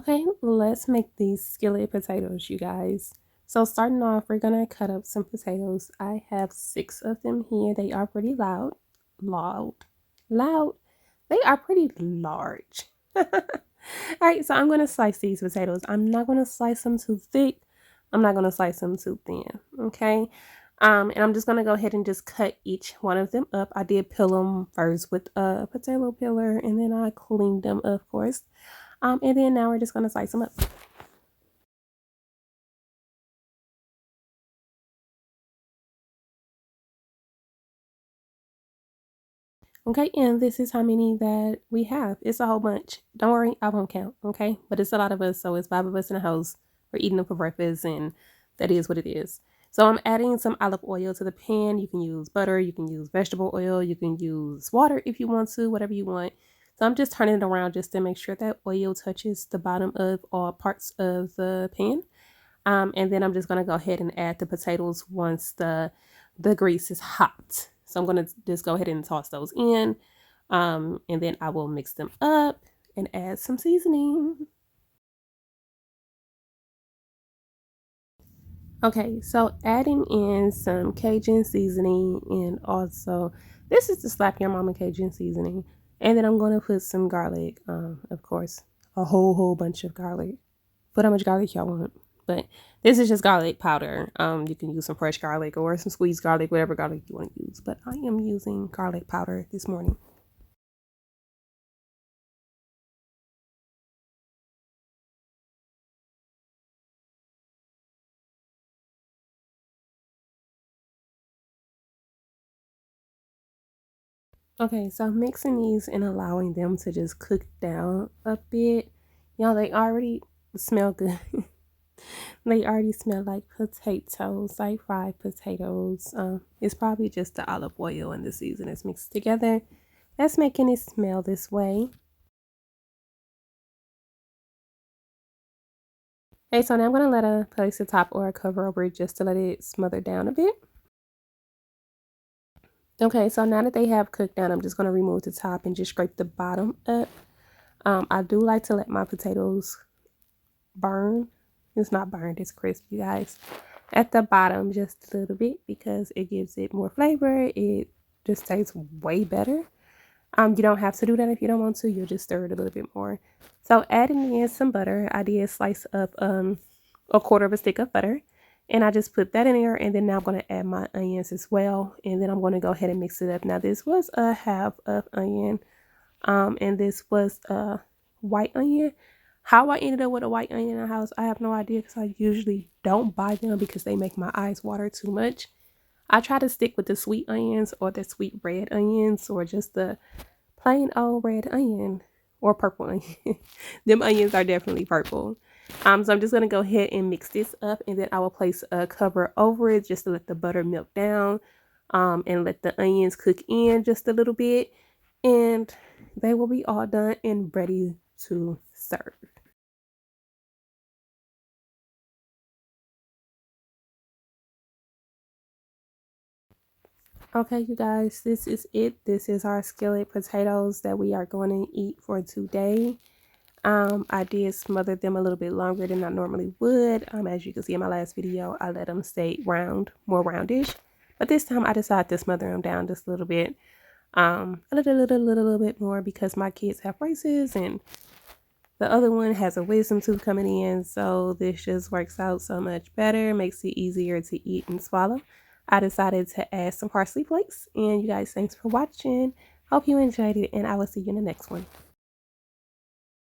Okay, let's make these skillet potatoes, you guys. So starting off, we're gonna cut up some potatoes. I have 6 of them here. They are pretty loud. They are pretty large. All right, so I'm gonna slice these potatoes. I'm not gonna slice them too thick. I'm not gonna slice them too thin. Okay. And I'm just gonna go ahead and just cut each one of them up. I did peel them first with a potato peeler, and then I cleaned them, of course. And then now we're just gonna slice them up. Okay, and this is how many that we have. It's a whole bunch. Don't worry, I won't count, okay? But it's a lot of us, so it's 5 of us in the house. We're eating them for breakfast, and that is what it is. So I'm adding some olive oil to the pan. You can use butter, you can use vegetable oil, you can use water if you want to, whatever you want. So I'm just turning it around just to make sure that oil touches the bottom of all parts of the pan. And then I'm just going to go ahead and add the potatoes once the grease is hot. So I'm going to just go ahead and toss those in. And then I will mix them up and add some seasoning. Okay, so adding in some Cajun seasoning, and also this is the Slap Your Mama Cajun seasoning. And then I'm going to put some garlic, of course, a whole bunch of garlic. Put how much garlic y'all want. But this is just garlic powder. You can use some fresh garlic or some squeezed garlic, whatever garlic you want to use. But I am using garlic powder this morning. Okay, so I'm mixing these and allowing them to just cook down a bit. Y'all, they already smell good. They already smell like potatoes, like fried potatoes. It's probably just the olive oil and the seasonings mixed together that's making it smell this way. Okay, so now I'm going to place a top or a cover over it just to let it smother down a bit. Okay, so now that they have cooked down, I'm just going to remove the top and just scrape the bottom up. I do like to let my potatoes burn. It's not burned, it's crisp, you guys. At the bottom just a little bit because it gives it more flavor. It just tastes way better. You don't have to do that if you don't want to. You'll just stir it a little bit more. So adding in some butter, I did slice up a quarter of a stick of butter. And I just put that in there. And then now I'm going to add my onions as well. And then I'm going to go ahead and mix it up. Now this was a half of onion. And this was a white onion. How I ended up with a white onion in the house, I have no idea because I usually don't buy them because they make my eyes water too much. I try to stick with the sweet onions or the sweet red onions or just the plain old red onion or purple onion. Them onions are definitely purple. So I'm just going to go ahead and mix this up, and then I will place a cover over it just to let the butter melt down and let the onions cook in just a little bit, and they will be all done and ready to serve. Okay, you guys, this is it. This is our skillet potatoes that we are going to eat for today. I did smother them a little bit longer than I normally would. As you can see in my last video, I let them stay round, more roundish. But this time I decided to smother them down just a little bit. A little bit more because my kids have braces and the other one has a wisdom tooth coming in. So this just works out so much better, makes it easier to eat and swallow. I decided to add some parsley flakes. And you guys, thanks for watching. Hope you enjoyed it, and I will see you in the next one.